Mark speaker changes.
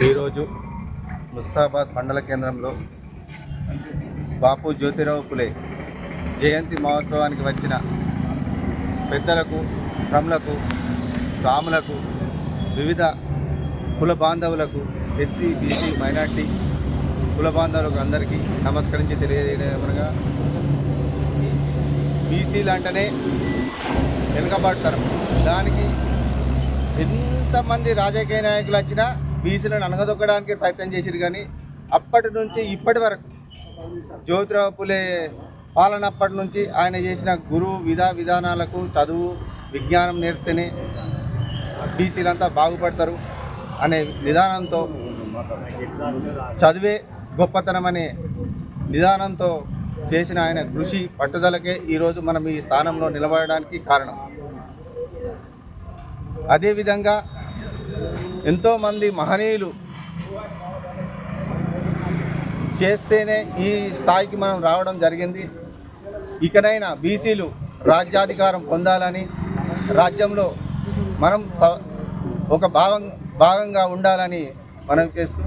Speaker 1: ఈరోజు ముస్తాబాద్ మండల కేంద్రంలో బాపు జ్యోతిరావు పులే జయంతి మహోత్సవానికి వచ్చిన పెద్దలకు, ప్రములకు, స్వాములకు, వివిధ కుల బాంధవులకు, ఎస్సీ, బీసీ, మైనార్టీ కుల బాంధవులకు అందరికీ నమస్కరించి తెలియజేయమనగా, బీసీలు అంటేనే వెనుకబడతారు. దానికి ఎంతమంది రాజకీయ నాయకులు వచ్చినా బీసీలను అనగదొక్కడానికి ప్రయత్నం చేశారు. కానీ అప్పటి నుంచి ఇప్పటి వరకు జ్యోతిరావు పులే పాలనప్పటి నుంచి ఆయన చేసిన గురువు విధానాలకు, చదువు విజ్ఞానం నేర్పితేనే బీసీలంతా బాగుపడతారు అనే విధానంతో, చదివే గొప్పతనం అనే విధానంతో చేసిన ఆయన కృషి పట్టుదలకే ఈరోజు మనం ఈ స్థానంలో నిలబడడానికి కారణం. అదేవిధంగా ఎంతోమంది మహనీయులు చేస్తేనే ఈ స్థాయికి మనం రావడం జరిగింది. ఇకనైనా బీసీలు రాజ్యాధికారం పొందాలని, రాజ్యంలో మనం ఒక భాగంగా ఉండాలని మనం చేస్తూ